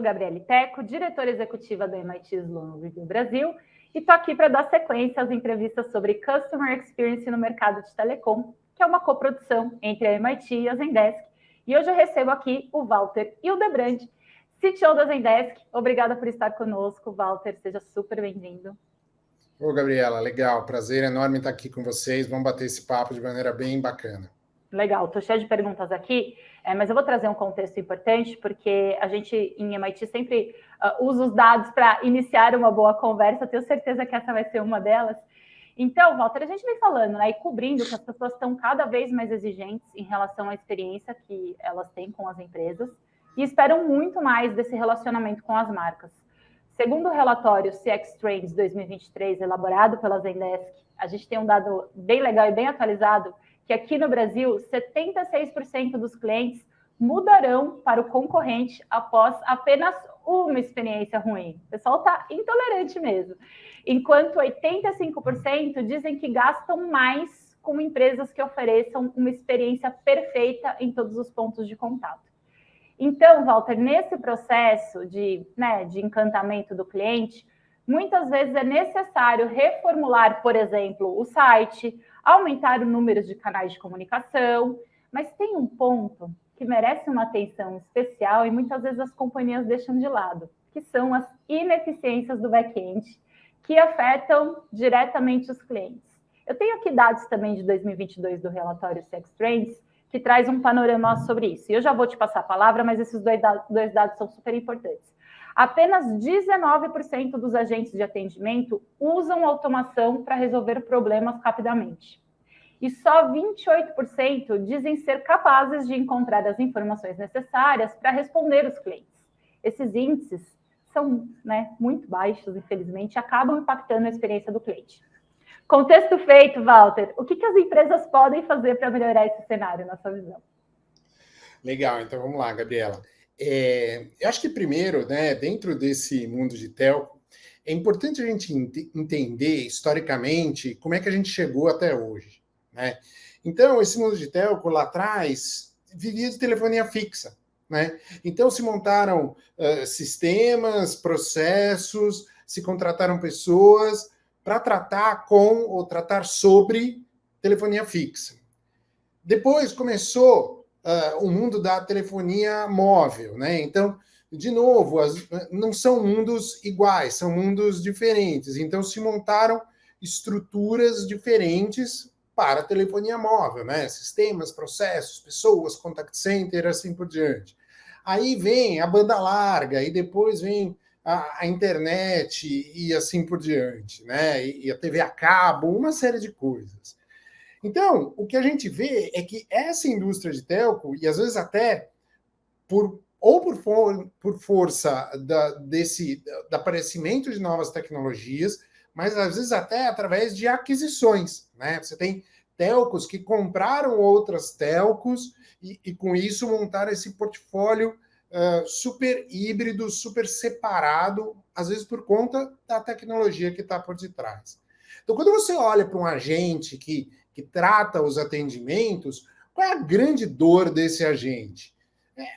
Gabriele Tecco, diretora executiva da MIT Sloan Review Brasil, e estou aqui para dar sequência às entrevistas sobre Customer Experience no mercado de telecom, que é uma coprodução entre a MIT e a Zendesk. E hoje eu recebo aqui o Walter Hildebrand, CTO da Zendesk. Obrigada por estar conosco, Walter, seja super bem-vindo. Ô, Gabriela, legal, prazer enorme estar aqui com vocês, vamos bater esse papo de maneira bem bacana. Legal, estou cheia de perguntas aqui, mas eu vou trazer um contexto importante, porque a gente em MIT sempre usa os dados para iniciar uma boa conversa, eu tenho certeza que essa vai ser uma delas. Então, Walter, a gente vem falando, né, e cobrindo que as pessoas estão cada vez mais exigentes em relação à experiência que elas têm com as empresas e esperam muito mais desse relacionamento com as marcas. Segundo o relatório CX Trends 2023, elaborado pela Zendesk, a gente tem um dado bem legal e bem atualizado, que aqui no Brasil, 76% dos clientes mudarão para o concorrente após apenas uma experiência ruim. O pessoal está intolerante mesmo. Enquanto 85% dizem que gastam mais com empresas que ofereçam uma experiência perfeita em todos os pontos de contato. Então, Walter, nesse processo de encantamento do cliente, muitas vezes é necessário reformular, por exemplo, o site, aumentar o número de canais de comunicação, mas tem um ponto que merece uma atenção especial e muitas vezes as companhias deixam de lado, que são as ineficiências do back-end, que afetam diretamente os clientes. Eu tenho aqui dados também de 2022 do relatório CX Trends, que traz um panorama sobre isso. E eu já vou te passar a palavra, mas esses dois dados são super importantes. Apenas 19% dos agentes de atendimento usam automação para resolver problemas rapidamente. E só 28% dizem ser capazes de encontrar as informações necessárias para responder os clientes. Esses índices são muito baixos, infelizmente, e acabam impactando a experiência do cliente. Contexto feito, Walter, o que as empresas podem fazer para melhorar esse cenário, na sua visão? Legal, então vamos lá, Gabriela. Eu acho que primeiro, dentro desse mundo de telco, é importante a gente entender historicamente como é que a gente chegou até hoje. Né? Então, esse mundo de telco lá atrás vivia de telefonia fixa. Né? Então, se montaram sistemas, processos, se contrataram pessoas para tratar com ou tratar sobre telefonia fixa. Depois começou o mundo da telefonia móvel, né? Então, de novo, não são mundos iguais, são mundos diferentes. Então, se montaram estruturas diferentes para a telefonia móvel, né? Sistemas, processos, pessoas, contact center, assim por diante. Aí vem a banda larga, e depois vem a internet e assim por diante, né? E a TV a cabo, uma série de coisas. Então, o que a gente vê é que essa indústria de telco, e às vezes até por força do aparecimento de novas tecnologias, mas às vezes até através de aquisições. Né? Você tem telcos que compraram outras telcos e com isso montaram esse portfólio super híbrido, super separado, às vezes por conta da tecnologia que está por detrás. Então, quando você olha para um agente que trata os atendimentos, qual é a grande dor desse agente?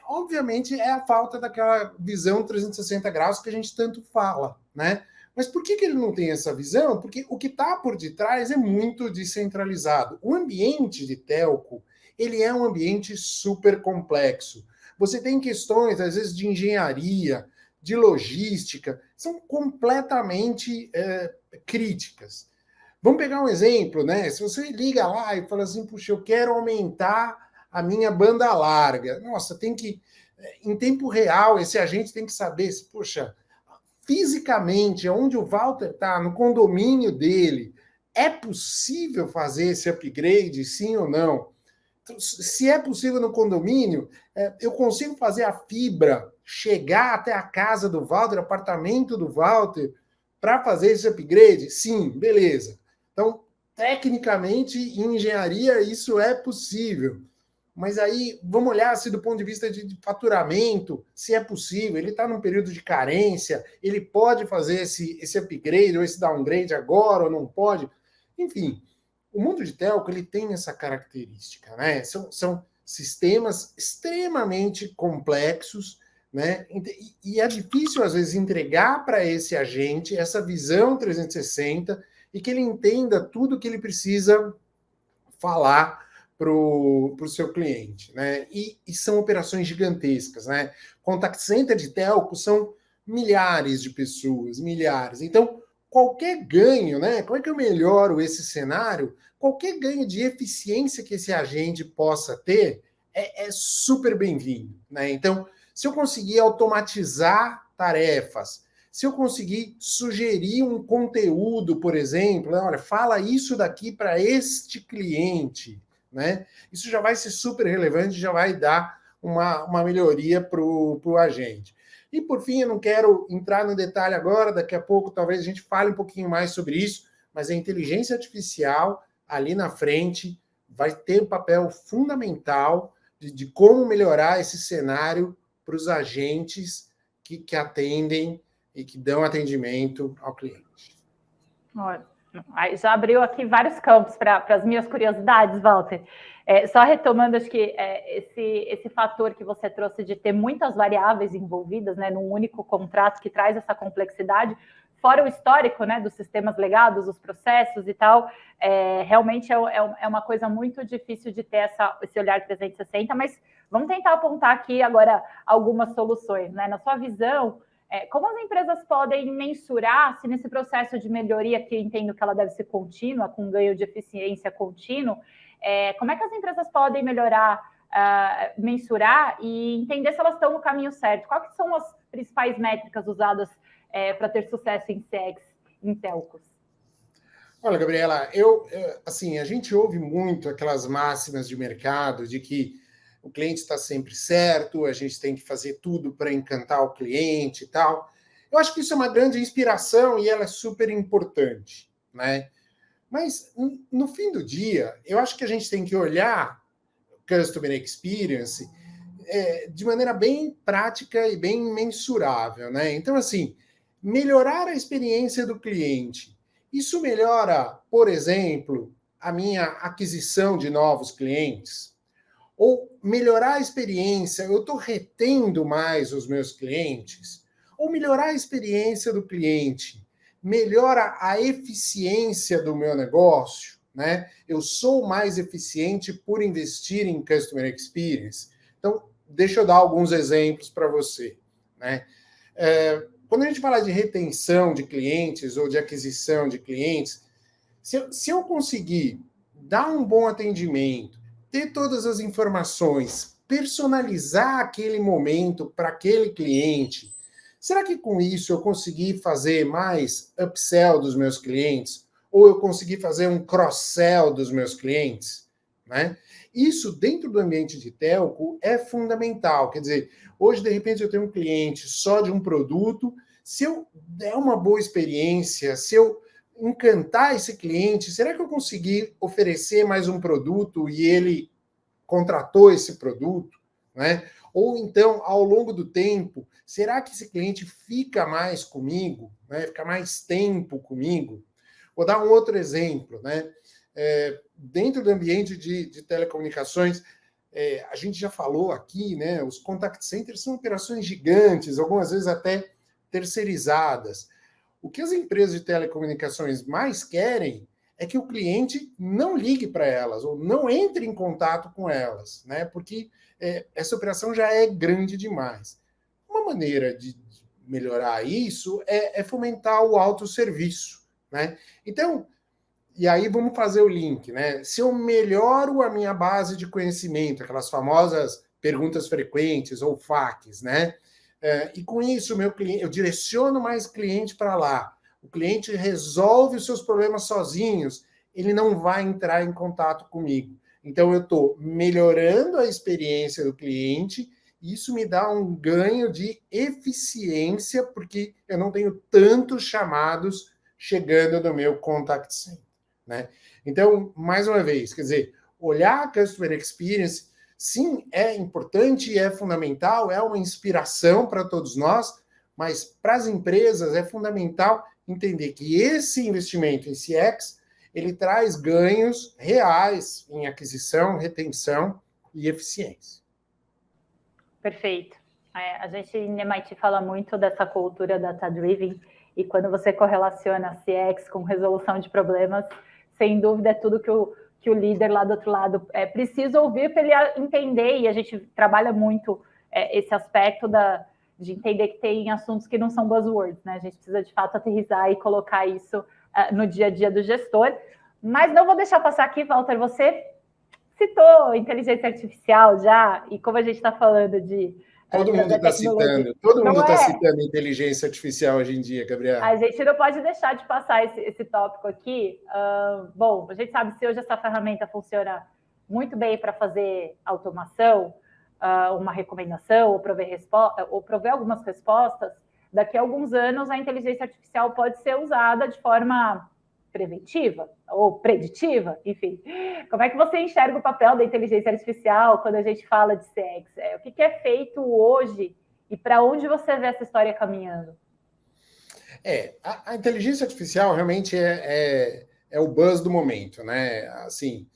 Obviamente, é a falta daquela visão 360 graus que a gente tanto fala, né? Mas por que ele não tem essa visão? Porque o que está por detrás é muito descentralizado. O ambiente de telco, ele é um ambiente super complexo. Você tem questões, às vezes, de engenharia, de logística, são completamente críticas. Vamos pegar um exemplo, né? Se você liga lá e fala assim, puxa, eu quero aumentar a minha banda larga. Nossa, tem que, em tempo real, esse agente tem que saber se, puxa, fisicamente, onde o Walter está, no condomínio dele, é possível fazer esse upgrade, sim ou não? Se é possível no condomínio, eu consigo fazer a fibra chegar até a casa do Walter, apartamento do Walter, para fazer esse upgrade? Sim, beleza. Então, tecnicamente, em engenharia, isso é possível. Mas aí, vamos olhar se do ponto de vista de faturamento, se é possível. Ele está num período de carência, ele pode fazer esse upgrade ou esse downgrade agora ou não pode. Enfim, o mundo de telco ele tem essa característica, né? São sistemas extremamente complexos, né? E é difícil, às vezes, entregar para esse agente essa visão 360 e que ele entenda tudo que ele precisa falar para o seu cliente, né? E são operações gigantescas, né? Contact center de telco são milhares de pessoas, milhares. Então, qualquer ganho, né? Como é que eu melhoro esse cenário? Qualquer ganho de eficiência que esse agente possa ter é super bem-vindo, né? Então, se eu conseguir automatizar tarefas, se eu conseguir sugerir um conteúdo, por exemplo, olha, fala isso daqui para este cliente, né? Isso já vai ser super relevante, já vai dar uma melhoria para o agente. E, por fim, eu não quero entrar no detalhe agora, daqui a pouco talvez a gente fale um pouquinho mais sobre isso, mas a inteligência artificial ali na frente vai ter um papel fundamental de como melhorar esse cenário para os agentes que atendem e que dão atendimento ao cliente. Olha, aí já abriu aqui vários campos para as minhas curiosidades, Walter. Só retomando, acho que esse fator que você trouxe de ter muitas variáveis envolvidas, né, num único contrato que traz essa complexidade, fora o histórico, né, dos sistemas legados, os processos e tal, realmente é uma coisa muito difícil de ter esse olhar 360, mas vamos tentar apontar aqui agora algumas soluções, né? Na sua visão, como as empresas podem mensurar se nesse processo de melhoria, que eu entendo que ela deve ser contínua, com ganho de eficiência contínuo, como é que as empresas podem melhorar, mensurar e entender se elas estão no caminho certo? Quais são as principais métricas usadas para ter sucesso em CX, em telcos? Olha, Gabriela, assim, a gente ouve muito aquelas máximas de mercado de que o cliente está sempre certo, a gente tem que fazer tudo para encantar o cliente e tal. Eu acho que isso é uma grande inspiração e ela é super importante, né? Mas, no fim do dia, eu acho que a gente tem que olhar Customer Experience de maneira bem prática e bem mensurável, né? Então, assim, melhorar a experiência do cliente. Isso melhora, por exemplo, a minha aquisição de novos clientes? Ou melhorar a experiência, eu estou retendo mais os meus clientes? Ou melhorar a experiência do cliente melhora a eficiência do meu negócio, né? Eu sou mais eficiente por investir em Customer Experience. Então, deixa eu dar alguns exemplos para você, né? Quando a gente fala de retenção de clientes ou de aquisição de clientes, se eu conseguir dar um bom atendimento, ter todas as informações, personalizar aquele momento para aquele cliente, será que com isso eu consegui fazer mais upsell dos meus clientes? Ou eu consegui fazer um cross-sell dos meus clientes? Né? Isso, dentro do ambiente de telco, é fundamental. Quer dizer, hoje, de repente, eu tenho um cliente só de um produto. Se eu der uma boa experiência, se eu encantar esse cliente, será que eu consegui oferecer mais um produto e ele contratou esse produto? Né? Ou então, ao longo do tempo, será que esse cliente fica mais comigo? Né? Fica mais tempo comigo? Vou dar um outro exemplo, né? Dentro do ambiente de telecomunicações, a gente já falou aqui, né? Os contact centers são operações gigantes, algumas vezes até terceirizadas. O que as empresas de telecomunicações mais querem é que o cliente não ligue para elas ou não entre em contato com elas, né? Porque essa operação já é grande demais. Uma maneira de melhorar isso é fomentar o autosserviço, né? Então, e aí vamos fazer o link, né? Se eu melhoro a minha base de conhecimento, aquelas famosas perguntas frequentes ou FAQs, né? E com isso, meu cliente, eu direciono mais cliente para lá. O cliente resolve os seus problemas sozinhos, ele não vai entrar em contato comigo. Então, eu estou melhorando a experiência do cliente, e isso me dá um ganho de eficiência, porque eu não tenho tantos chamados chegando no meu contact center. Né? Então, mais uma vez, quer dizer, olhar a Customer Experience, sim, é importante, é fundamental, é uma inspiração para todos nós, mas para as empresas é fundamental entender que esse investimento em CX, ele traz ganhos reais em aquisição, retenção e eficiência. Perfeito. A gente em MIT fala muito dessa cultura data-driven, e quando você correlaciona CX com resolução de problemas, sem dúvida é tudo que o líder lá do outro lado precisa ouvir para ele entender, e a gente trabalha muito esse aspecto de entender que tem assuntos que não são buzzwords, né? A gente precisa de fato aterrissar e colocar isso no dia a dia do gestor. Mas não vou deixar passar aqui, Walter, você citou inteligência artificial já, e como a gente está falando Todo mundo da está tecnologia, citando, todo mundo não está é? citando inteligência artificial hoje em dia, Gabriel. A gente não pode deixar de passar esse tópico aqui. Bom, a gente sabe se hoje essa ferramenta funciona muito bem para fazer automação, uma recomendação, ou prover algumas respostas, daqui a alguns anos a inteligência artificial pode ser usada de forma preventiva ou preditiva, enfim. Como é que você enxerga o papel da inteligência artificial quando a gente fala de CX? O que é feito hoje e para onde você vê essa história caminhando? A inteligência artificial realmente é o buzz do momento, né? Assim,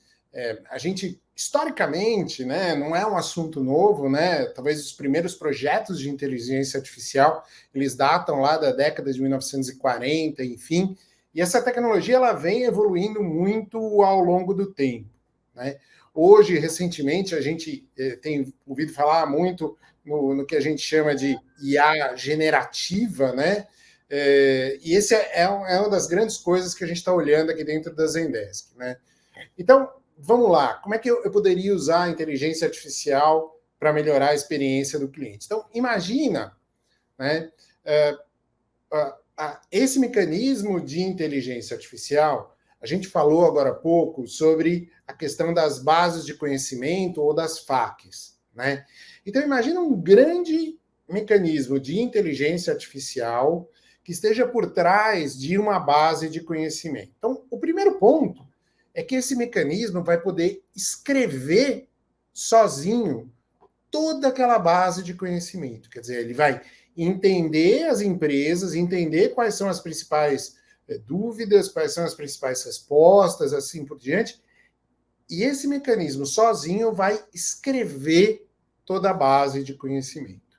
a gente, historicamente, né, não é um assunto novo, né? Talvez os primeiros projetos de inteligência artificial, eles datam lá da década de 1940, enfim, e essa tecnologia ela vem evoluindo muito ao longo do tempo, né? Hoje, recentemente, a gente tem ouvido falar muito no que a gente chama de IA generativa, né? E esse é uma das grandes coisas que a gente está olhando aqui dentro da Zendesk, né? Então, vamos lá. Como é que eu poderia usar a inteligência artificial para melhorar a experiência do cliente? Então, imagina, né, esse mecanismo de inteligência artificial, a gente falou agora há pouco sobre a questão das bases de conhecimento ou das FAQs, né? Então, imagina um grande mecanismo de inteligência artificial que esteja por trás de uma base de conhecimento. Então, o primeiro ponto é que esse mecanismo vai poder escrever sozinho toda aquela base de conhecimento. Quer dizer, ele vai entender as empresas, entender quais são as principais dúvidas, quais são as principais respostas, assim por diante. E esse mecanismo sozinho vai escrever toda a base de conhecimento.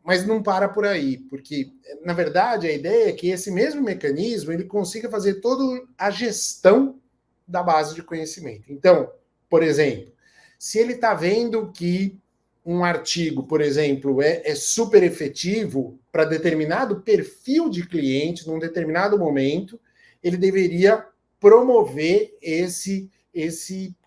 Mas não para por aí, porque, na verdade, a ideia é que esse mesmo mecanismo ele consiga fazer toda a gestão da base de conhecimento. Então, por exemplo, se ele está vendo que um artigo, por exemplo, é super efetivo para determinado perfil de cliente, num determinado momento, ele deveria promover esse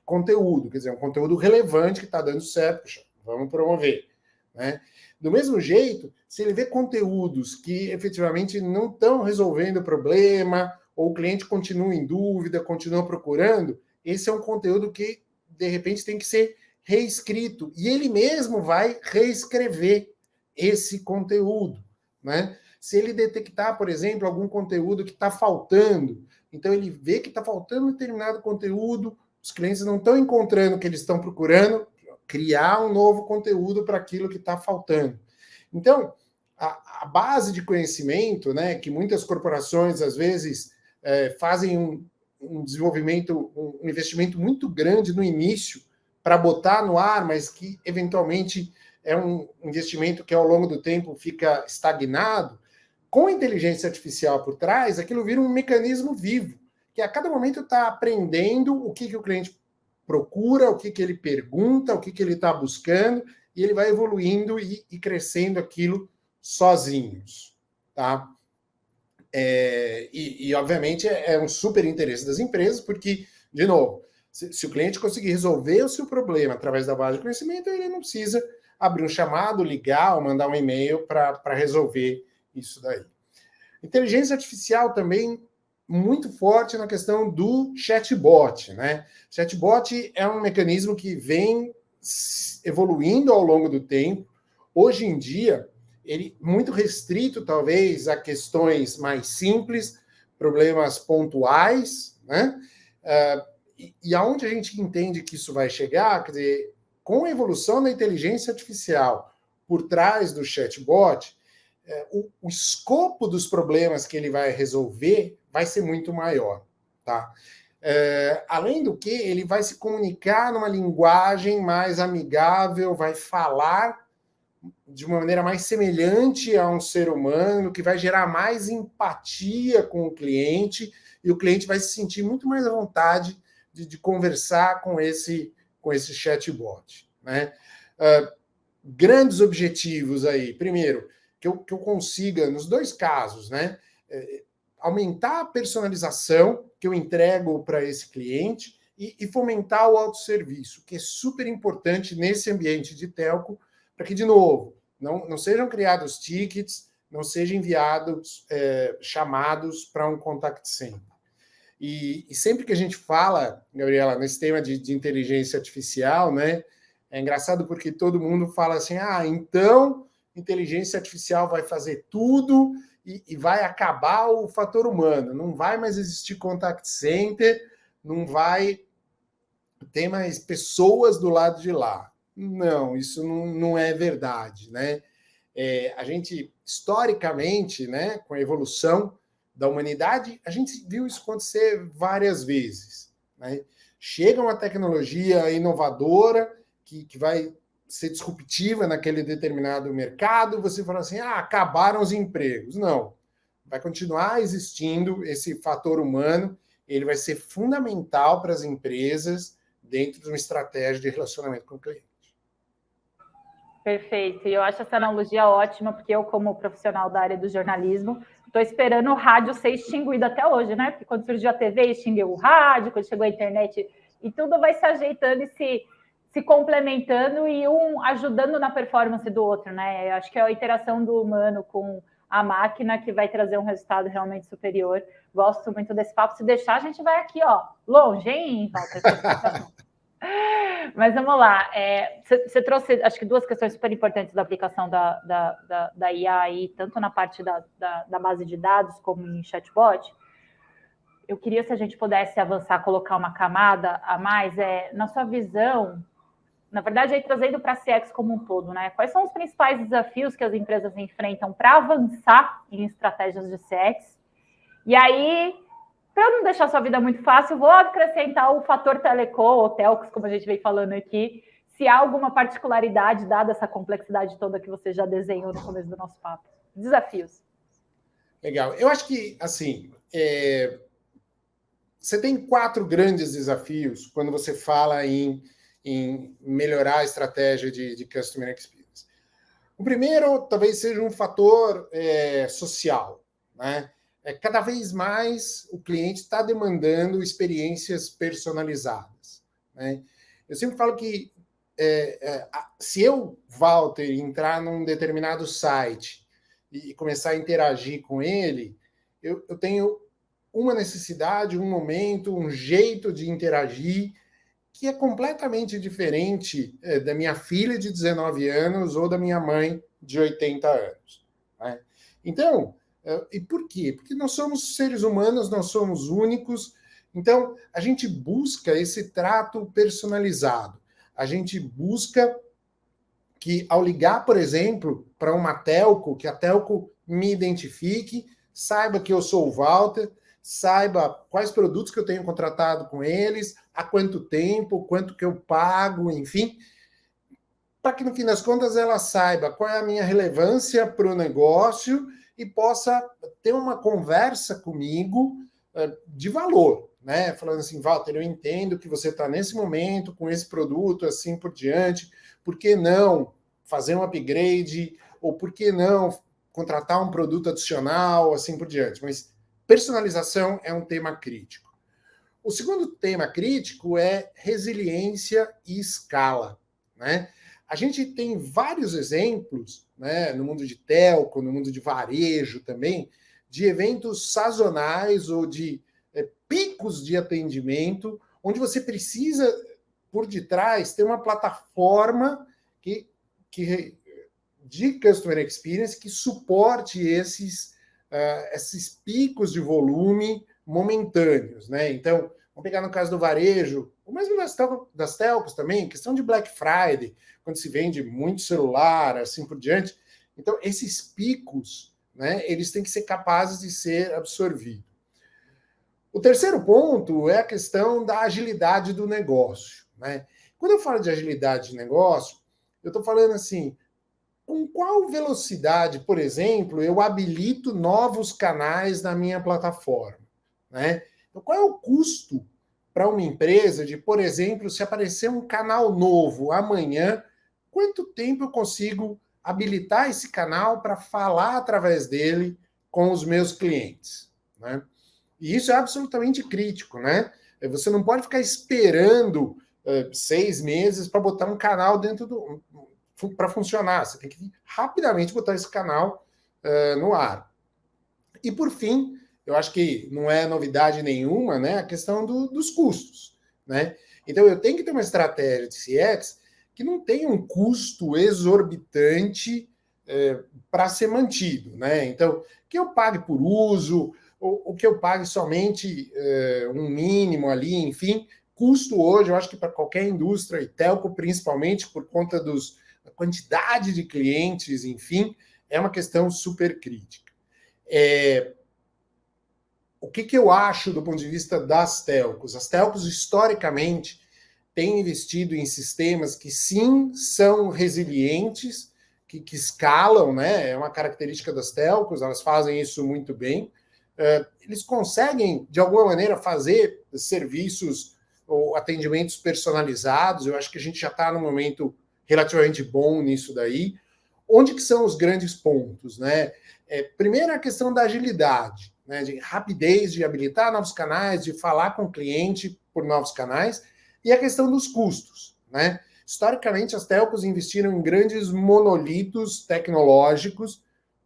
conteúdo, quer dizer, um conteúdo relevante que está dando certo, vamos promover, né? Do mesmo jeito, se ele vê conteúdos que efetivamente não estão resolvendo o problema, ou o cliente continua em dúvida, continua procurando, esse é um conteúdo que, de repente, tem que ser reescrito. E ele mesmo vai reescrever esse conteúdo, né? Se ele detectar, por exemplo, algum conteúdo que está faltando, então ele vê que está faltando determinado conteúdo, os clientes não estão encontrando o que eles estão procurando, criar um novo conteúdo para aquilo que está faltando. Então, a base de conhecimento, né, que muitas corporações, às vezes, fazem um desenvolvimento, um investimento muito grande no início para botar no ar, mas que, eventualmente, é um investimento que, ao longo do tempo, fica estagnado. Com a inteligência artificial por trás, aquilo vira um mecanismo vivo, que a cada momento está aprendendo o que o cliente procura, o que ele pergunta, o que ele está buscando, e ele vai evoluindo e crescendo aquilo sozinhos, tá? Obviamente, é um super interesse das empresas, porque, de novo, se o cliente conseguir resolver o seu problema através da base de conhecimento, ele não precisa abrir um chamado, ligar ou mandar um e-mail para resolver isso daí. Inteligência artificial também muito forte na questão do chatbot, né? Chatbot é um mecanismo que vem evoluindo ao longo do tempo. Hoje em dia, ele muito restrito, talvez, a questões mais simples, problemas pontuais, né? E aonde a gente entende que isso vai chegar, quer dizer, com a evolução da inteligência artificial por trás do chatbot, o escopo dos problemas que ele vai resolver vai ser muito maior, tá? Além do que, ele vai se comunicar numa linguagem mais amigável, vai falar de uma maneira mais semelhante a um ser humano, que vai gerar mais empatia com o cliente, e o cliente vai se sentir muito mais à vontade de conversar com esse chatbot, né? Grandes objetivos aí. Primeiro, que eu consiga, nos dois casos, né, aumentar a personalização que eu entrego para esse cliente e fomentar o autosserviço, que é super importante nesse ambiente de telco, para que, de novo, não sejam criados tickets, não sejam enviados chamados para um contact center. E sempre que a gente fala, Gabriela, nesse tema de inteligência artificial, né, é engraçado porque todo mundo fala assim, então inteligência artificial vai fazer tudo e vai acabar o fator humano, não vai mais existir contact center, não vai ter mais pessoas do lado de lá. Não, isso não é verdade, né? A gente, historicamente, né, com a evolução da humanidade, a gente viu isso acontecer várias vezes, né? Chega uma tecnologia inovadora que vai ser disruptiva naquele determinado mercado, você fala assim, acabaram os empregos. Não, vai continuar existindo esse fator humano, ele vai ser fundamental para as empresas dentro de uma estratégia de relacionamento com o cliente. Perfeito. E eu acho essa analogia ótima, porque eu, como profissional da área do jornalismo, estou esperando o rádio ser extinguido até hoje, né? Porque quando surgiu a TV, extinguiu o rádio, quando chegou a internet, e tudo vai se ajeitando e se complementando e um ajudando na performance do outro, né? Eu acho que é a interação do humano com a máquina que vai trazer um resultado realmente superior. Gosto muito desse papo. Se deixar, a gente vai aqui, ó, longe, hein, Walter? Mas vamos lá. Você trouxe, acho que, duas questões super importantes da aplicação da IA aí, tanto na parte da base de dados como em chatbot. Eu queria, se a gente pudesse avançar, colocar uma camada a mais, na sua visão, na verdade, aí trazendo para a CX como um todo, né? Quais são os principais desafios que as empresas enfrentam para avançar em estratégias de CX? E aí, para não deixar sua vida muito fácil, vou acrescentar o fator telecom ou telcos, como a gente vem falando aqui, se há alguma particularidade, dada essa complexidade toda que você já desenhou no começo do nosso papo. Desafios. Legal. Eu acho que, assim, você tem 4 grandes desafios quando você fala em melhorar a estratégia de Customer Experience. O primeiro talvez seja um fator social, né? Cada vez mais o cliente está demandando experiências personalizadas, né? Eu sempre falo que se eu, Walter, entrar num determinado site e começar a interagir com ele, eu tenho uma necessidade, um momento, um jeito de interagir que é completamente diferente da minha filha de 19 anos ou da minha mãe de 80 anos. Né? Então, e por quê? Porque nós somos seres humanos, nós somos únicos, então a gente busca esse trato personalizado. A gente busca que, ao ligar, por exemplo, para uma telco, que a telco me identifique, saiba que eu sou o Walter, saiba quais produtos que eu tenho contratado com eles, há quanto tempo, quanto que eu pago, enfim, para que, no fim das contas, ela saiba qual é a minha relevância para o negócio e possa ter uma conversa comigo de valor, né? Falando assim, Walter, eu entendo que você está nesse momento com esse produto, assim por diante, por que não fazer um upgrade, ou por que não contratar um produto adicional, assim por diante. Mas personalização é um tema crítico. O segundo tema crítico é resiliência e escala, né? A gente tem vários exemplos, né, no mundo de telco, no mundo de varejo também, de eventos sazonais ou de picos de atendimento, onde você precisa, por detrás, ter uma plataforma de Customer Experience que suporte esses picos de volume momentâneos, né? Então, vamos pegar no caso do varejo, o mesmo das telcos também, questão de Black Friday, quando se vende muito celular, assim por diante. Então, esses picos, né, eles têm que ser capazes de ser absorvidos. O terceiro ponto é a questão da agilidade do negócio, né? Quando eu falo de agilidade de negócio, eu estou falando assim, com qual velocidade, por exemplo, eu habilito novos canais na minha plataforma, né? Então, qual é o custo para uma empresa de, por exemplo, se aparecer um canal novo amanhã, quanto tempo eu consigo habilitar esse canal para falar através dele com os meus clientes, né? E isso é absolutamente crítico, né? Você não pode ficar esperando 6 meses para botar um canal dentro do para funcionar. Você tem que rapidamente botar esse canal no ar. E por fim, eu acho que não é novidade nenhuma, né? A questão dos custos, né? Então eu tenho que ter uma estratégia de CX que não tenha um custo exorbitante para ser mantido, né? Então, que eu pague por uso, ou que eu pague somente um mínimo ali, enfim. Custo hoje, eu acho que para qualquer indústria, e telco principalmente, por conta da quantidade de clientes, enfim, é uma questão super crítica. O que eu acho do ponto de vista das telcos? As telcos, historicamente, têm investido em sistemas que, sim, são resilientes, que escalam, né? É uma característica das telcos, elas fazem isso muito bem. Eles conseguem, de alguma maneira, fazer serviços ou atendimentos personalizados. Eu acho que a gente já está num momento relativamente bom nisso daí. Onde que são os grandes pontos, né? Primeiro, a questão da agilidade, né? De rapidez de habilitar novos canais, de falar com o cliente por novos canais, e a questão dos custos, né? Historicamente, as telcos investiram em grandes monolitos tecnológicos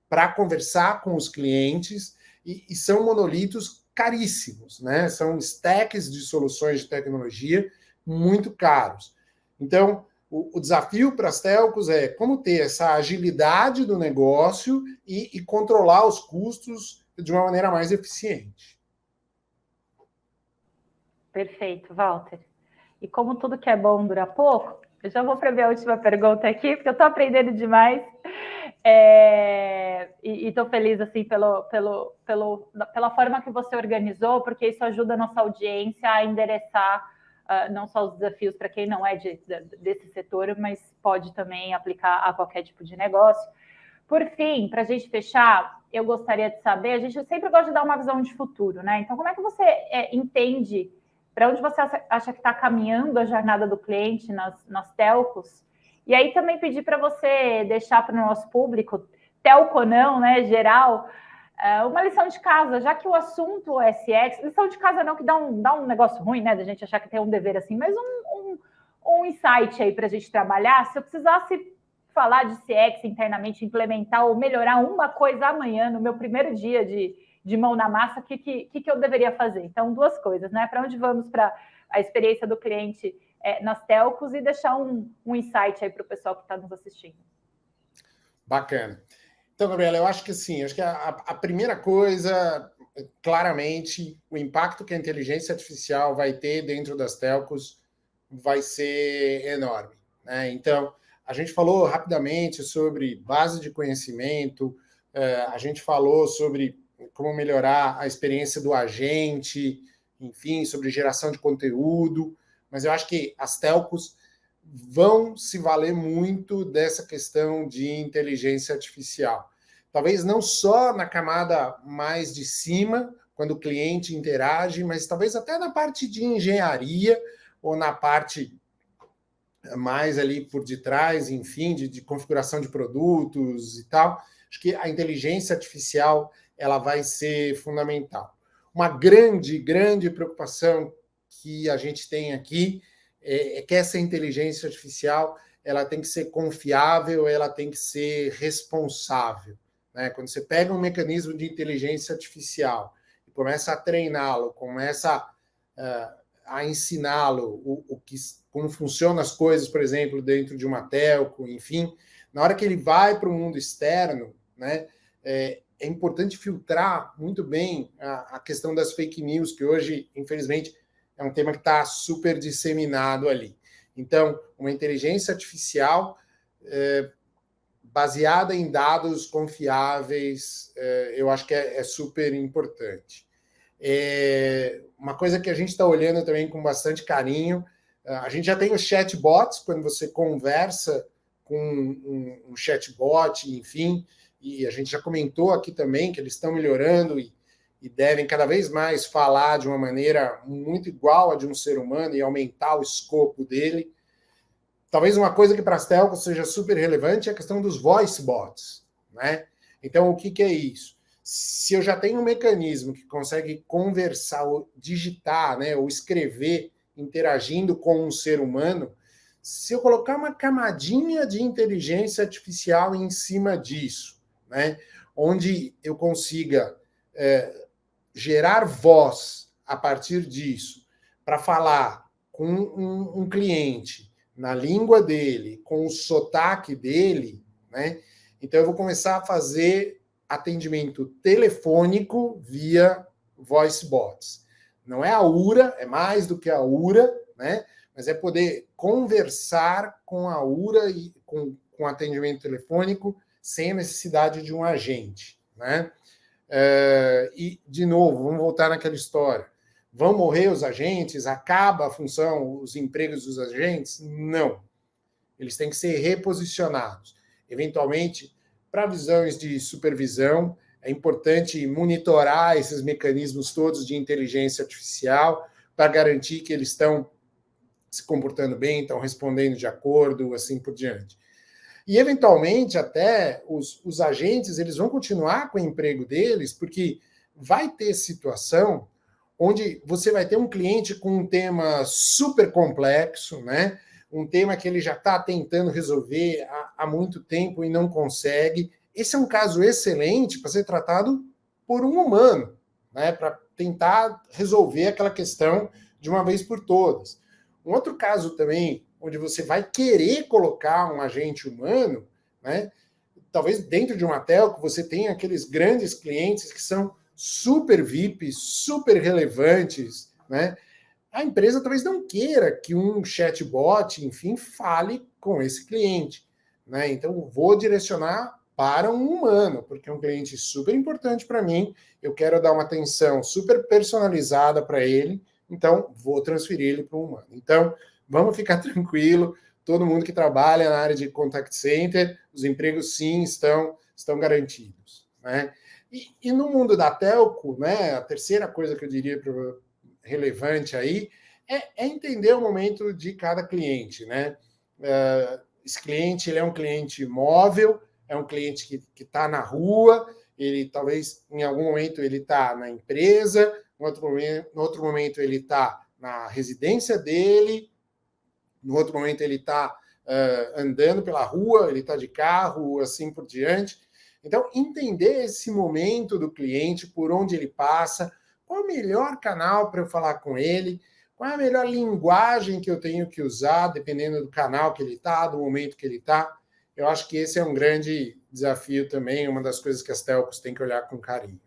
para conversar com os clientes, e são monolitos caríssimos, né? São stacks de soluções de tecnologia muito caros. Então, o desafio para as telcos é como ter essa agilidade do negócio e controlar os custos de uma maneira mais eficiente. Perfeito, Walter. E como tudo que é bom dura pouco, eu já vou para a minha última pergunta aqui, porque eu estou aprendendo demais. E estou feliz assim pela forma que você organizou, porque isso ajuda a nossa audiência a endereçar não só os desafios para quem não é desse setor, mas pode também aplicar a qualquer tipo de negócio. Por fim, para a gente fechar, eu gostaria de saber, a gente sempre gosta de dar uma visão de futuro, né? Então, como é que você entende, para onde você acha que está caminhando a jornada do cliente nas telcos? E aí também pedir para você deixar para o nosso público, telco ou não, né, geral, uma lição de casa, já que o assunto é CX, lição de casa não, que dá um negócio ruim, né, da gente achar que tem um dever assim, mas um insight aí para a gente trabalhar. Se eu precisasse falar de CX internamente, implementar ou melhorar uma coisa amanhã, no meu primeiro dia de mão na massa, o que eu deveria fazer? Então, duas coisas, né? Para onde vamos para a experiência do cliente nas telcos e deixar um insight aí para o pessoal que está nos assistindo. Bacana. Então, Gabriela, eu acho que sim, acho que a primeira coisa, claramente, o impacto que a inteligência artificial vai ter dentro das telcos vai ser enorme, né? Então, a gente falou rapidamente sobre base de conhecimento, a gente falou sobre como melhorar a experiência do agente, enfim, sobre geração de conteúdo, mas eu acho que as telcos vão se valer muito dessa questão de inteligência artificial. Talvez não só na camada mais de cima, quando o cliente interage, mas talvez até na parte de engenharia ou na parte mais ali por detrás, enfim, de configuração de produtos e tal. Acho que a inteligência artificial ela vai ser fundamental. Uma grande preocupação que a gente tem aqui é que essa inteligência artificial ela tem que ser confiável, ela tem que ser responsável, né? Quando você pega um mecanismo de inteligência artificial e começa a treiná-lo, começa a ensiná-lo como funcionam as coisas, por exemplo, dentro de uma telco, enfim, na hora que ele vai para o mundo externo, né, é importante filtrar muito bem a questão das fake news, que hoje, infelizmente, é um tema que está super disseminado ali. Então, uma inteligência artificial baseada em dados confiáveis, eu acho que é super importante. Uma coisa que a gente está olhando também com bastante carinho, a gente já tem os chatbots, quando você conversa com um chatbot, enfim, e a gente já comentou aqui também que eles estão melhorando e devem cada vez mais falar de uma maneira muito igual a de um ser humano e aumentar o escopo dele. Talvez uma coisa que para as telcos seja super relevante é a questão dos voice bots, né? Então, o que é isso? Se eu já tenho um mecanismo que consegue conversar, ou digitar, né, ou escrever, interagindo com um ser humano, se eu colocar uma camadinha de inteligência artificial em cima disso, né, onde eu consiga gerar voz a partir disso, para falar com um cliente na língua dele, com o sotaque dele, né? Então eu vou começar a fazer atendimento telefônico via voice bots. Não é a URA, é mais do que a URA, né? Mas é poder conversar com a URA e com atendimento telefônico sem a necessidade de um agente, né? E, de novo, vamos voltar naquela história. Vão morrer os agentes? Acaba a função, os empregos dos agentes? Não. Eles têm que ser reposicionados. Eventualmente, para visões de supervisão, é importante monitorar esses mecanismos todos de inteligência artificial para garantir que eles estão se comportando bem, estão respondendo de acordo, assim por diante. E, eventualmente, até os agentes eles vão continuar com o emprego deles, porque vai ter situação onde você vai ter um cliente com um tema super complexo, né? Um tema que ele já está tentando resolver há muito tempo e não consegue. Esse é um caso excelente para ser tratado por um humano, né? Para tentar resolver aquela questão de uma vez por todas. Um outro caso também, onde você vai querer colocar um agente humano, né? Talvez dentro de uma telco você tenha aqueles grandes clientes que são super VIPs, super relevantes, né? A empresa talvez não queira que um chatbot, enfim, fale com esse cliente, né? Então, vou direcionar para um humano, porque é um cliente super importante para mim, eu quero dar uma atenção super personalizada para ele, então vou transferir ele para um humano. Então, vamos ficar tranquilo, todo mundo que trabalha na área de contact center, os empregos sim estão garantidos, né? E no mundo da telco, né, a terceira coisa que eu diria relevante aí é entender o momento de cada cliente, né? Esse cliente ele é um cliente móvel, é um cliente que está na rua, ele talvez em algum momento ele está na empresa, no outro momento ele está na residência dele, no outro momento ele está andando pela rua, ele está de carro, assim por diante. Então, entender esse momento do cliente, por onde ele passa, qual é o melhor canal para eu falar com ele, qual é a melhor linguagem que eu tenho que usar, dependendo do canal que ele está, do momento que ele está. Eu acho que esse é um grande desafio também, uma das coisas que as telcos têm que olhar com carinho.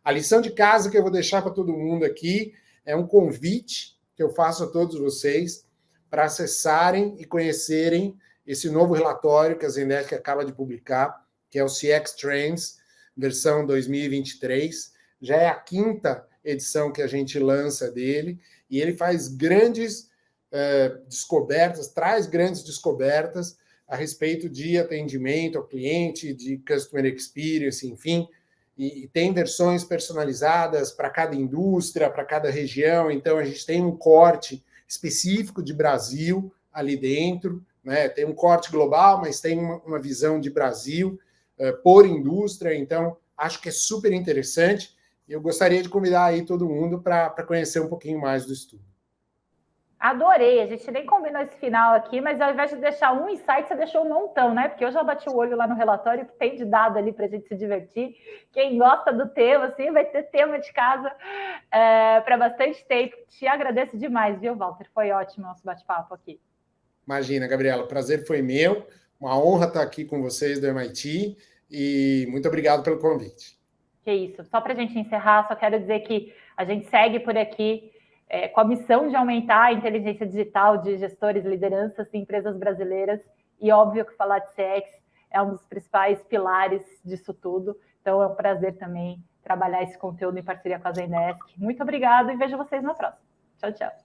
A lição de casa que eu vou deixar para todo mundo aqui é um convite que eu faço a todos vocês para acessarem e conhecerem esse novo relatório que a Zendesk acaba de publicar, que é o CX Trends, versão 2023. Já é a 5ª edição que a gente lança dele, e ele faz grandes descobertas, traz grandes descobertas a respeito de atendimento ao cliente, de customer experience, enfim, e tem versões personalizadas para cada indústria, para cada região, então a gente tem um corte específico de Brasil ali dentro, né? Tem um corte global, mas tem uma visão de Brasil por indústria, então acho que é super interessante e eu gostaria de convidar aí todo mundo para conhecer um pouquinho mais do estudo. Adorei, a gente nem combinou esse final aqui, mas ao invés de deixar um insight, você deixou um montão, né? Porque eu já bati o olho lá no relatório que tem de dado ali para a gente se divertir. Quem gosta do tema, assim, vai ter tema de casa para bastante tempo. Te agradeço demais, viu, Walter? Foi ótimo o nosso bate-papo aqui. Imagina, Gabriela, o prazer foi meu. Uma honra estar aqui com vocês do MIT e muito obrigado pelo convite. Que isso. Só para a gente encerrar, só quero dizer que a gente segue por aqui com a missão de aumentar a inteligência digital de gestores, lideranças e empresas brasileiras. E óbvio que falar de CX é um dos principais pilares disso tudo. Então é um prazer também trabalhar esse conteúdo em parceria com a Zendesk. Muito obrigada e vejo vocês na próxima. Tchau, tchau.